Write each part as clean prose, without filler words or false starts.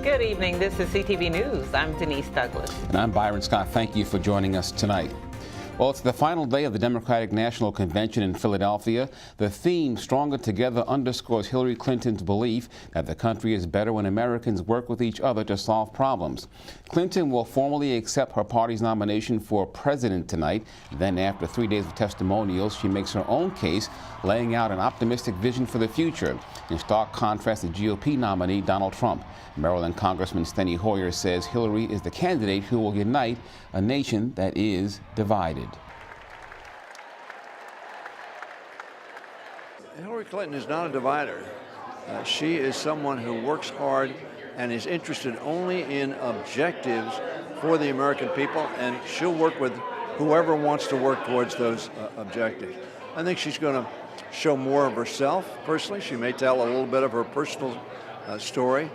Good evening. This is CTV News. I'm Denise Douglas. And I'm Byron Scott. Thank you for joining us tonight. Well, it's the final day of the Democratic National Convention in Philadelphia. The theme, Stronger Together, underscores Hillary Clinton's belief that the country is better when Americans work with each other to solve problems. Clinton will formally accept her party's nomination for president tonight. Then, after 3 days of testimonials, she makes her own case, laying out an optimistic vision for the future, in stark contrast to GOP nominee Donald Trump. Maryland Congressman Steny Hoyer says Hillary is the candidate who will unite a nation that is divided. Hillary Clinton is not a divider. She is someone who works hard and is interested only in objectives for the American people, and she'll work with whoever wants to work towards those objectives. I think she's going to show more of herself personally. She may tell a little bit of her personal story.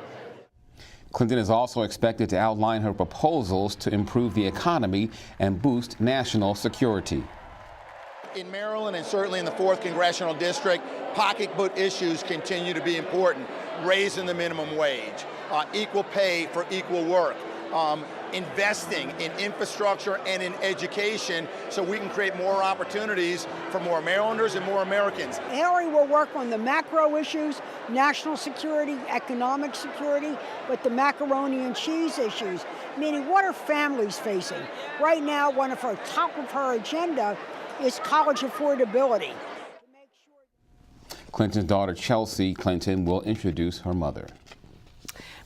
Clinton is also expected to outline her proposals to improve the economy and boost national security. In Maryland and certainly in the 4th Congressional District, pocketbook issues continue to be important. Raising the minimum wage, equal pay for equal work, investing in infrastructure and in education so we can create more opportunities for more Marylanders and more Americans. Hillary will work on the macro issues, national security, economic security, but the macaroni and cheese issues, meaning what are families facing? Right now, one of her top of her agenda is college affordability. Clinton's daughter, Chelsea Clinton, will introduce her mother.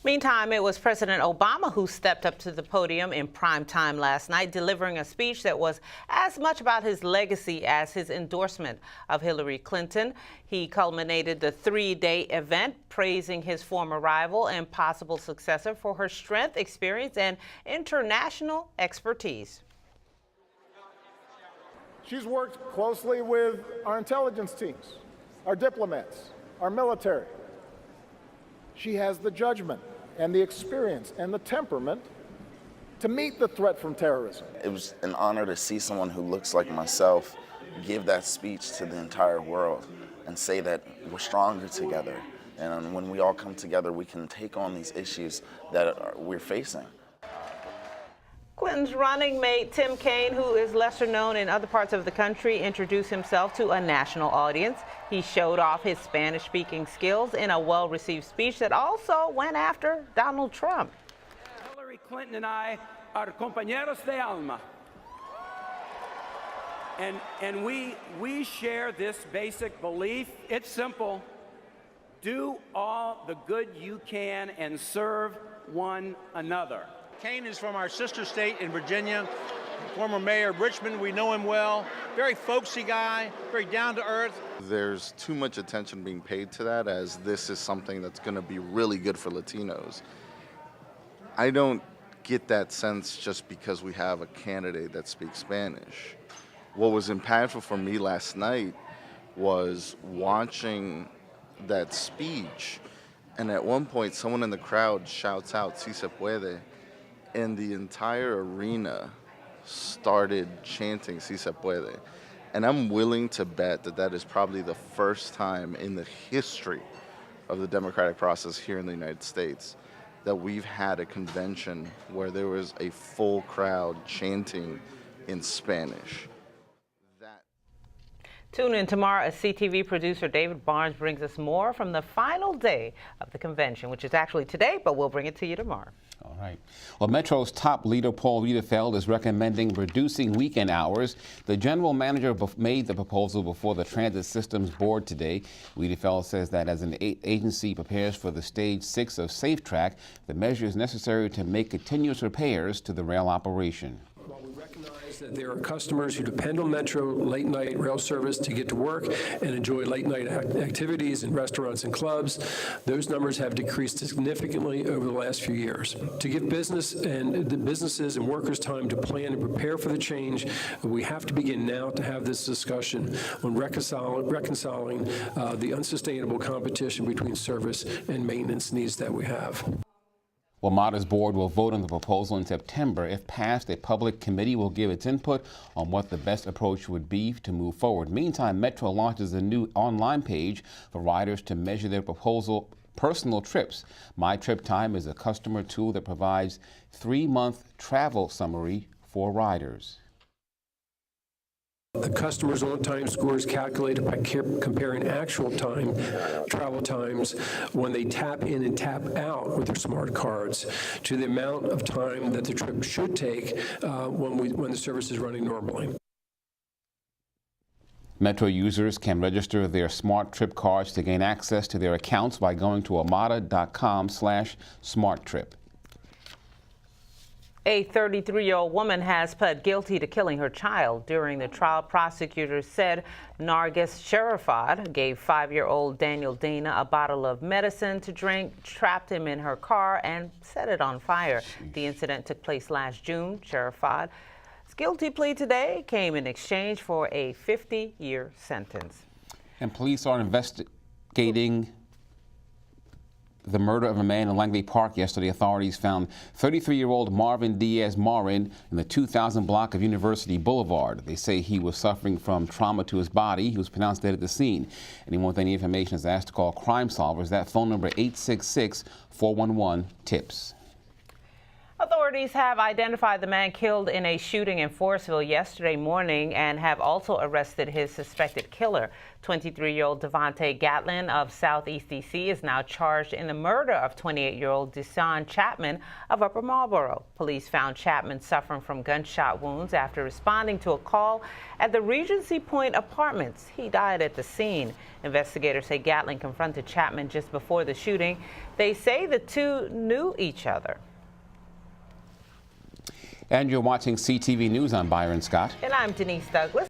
Meantime, it was President Obama who stepped up to the podium in prime time last night, delivering a speech that was as much about his legacy as his endorsement of Hillary Clinton. He culminated the 3-day event, praising his former rival and possible successor for her strength, experience, and international expertise. She's worked closely with our intelligence teams, our diplomats, our military. She has the judgment and the experience and the temperament to meet the threat from terrorism. It was an honor to see someone who looks like myself give that speech to the entire world and say that we're stronger together. And when we all come together, we can take on these issues that we're facing. Clinton's running mate, Tim Kaine, who is lesser known in other parts of the country, introduced himself to a national audience. He showed off his Spanish-speaking skills in a well-received speech that also went after Donald Trump. Hillary Clinton and I are compañeros de alma. And we share this basic belief. It's simple. Do all the good you can and serve one another. Kaine is from our sister state in Virginia, former mayor of Richmond. We know him well. Very folksy guy, very down to earth. There's too much attention being paid to that, as this is something that's going to be really good for Latinos. I don't get that sense just because we have a candidate that speaks Spanish. What was impactful for me last night was watching that speech, and at one point someone in the crowd shouts out, "Si se puede," and the entire arena started chanting "Si se puede." And I'm willing to bet that that is probably the first time in the history of the democratic process here in the United States that we've had a convention where there was a full crowd chanting in Spanish. Tune in tomorrow as CTV producer David Barnes brings us more from the final day of the convention, which is actually today, but we'll bring it to you tomorrow. All right. Well, Metro's top leader, Paul Wiedefeld, is recommending reducing weekend hours. The general manager made the proposal before the Transit Systems Board today. Wiedefeld says that as an agency prepares for the Stage 6 of Safe Track, the measure is necessary to make continuous repairs to the rail operation. That there are customers who depend on Metro late-night rail service to get to work and enjoy late-night activities in restaurants and clubs. Those numbers have decreased significantly over the last few years. To give businesses and workers time to plan and prepare for the change, we have to begin now to have this discussion on reconciling the unsustainable competition between service and maintenance needs that we have. Well, MARTA's board will vote on the proposal in September. If passed, a public committee will give its input on what the best approach would be to move forward. Meantime, Metro launches a new online page for riders to measure their personal trips. My Trip Time is a customer tool that provides 3-month travel summary for riders. The customer's on-time score is calculated by comparing actual travel times when they tap in and tap out with their smart cards to the amount of time that the trip should take when the service is running normally. Metro users can register their smart trip cards to gain access to their accounts by going to amada.com/smarttrip. A 33-year-old woman has pled guilty to killing her child. During the trial, prosecutors said Nargis Sharifat gave 5-year-old Daniel Dana a bottle of medicine to drink, trapped him in her car, and set it on fire. The incident took place last June. Sharifat's guilty plea today came in exchange for a 50-year sentence. And police are investigating the murder of a man in Langley Park yesterday. Authorities found 33-year-old Marvin Diaz Marin in the 2000 block of University Boulevard. They say he was suffering from trauma to his body. He was pronounced dead at the scene. Anyone with any information is asked to call Crime Solvers. That phone number 866-411-TIPS. Authorities have identified the man killed in a shooting in Forestville yesterday morning and have also arrested his suspected killer. 23-year-old Devontae Gatlin of Southeast D.C. is now charged in the murder of 28-year-old Deshaun Chapman of Upper Marlboro. Police found Chapman suffering from gunshot wounds after responding to a call at the Regency Point Apartments. He died at the scene. Investigators say Gatlin confronted Chapman just before the shooting. They say the two knew each other. And you're watching CTV News. I'm Byron Scott. And I'm Denise Douglas.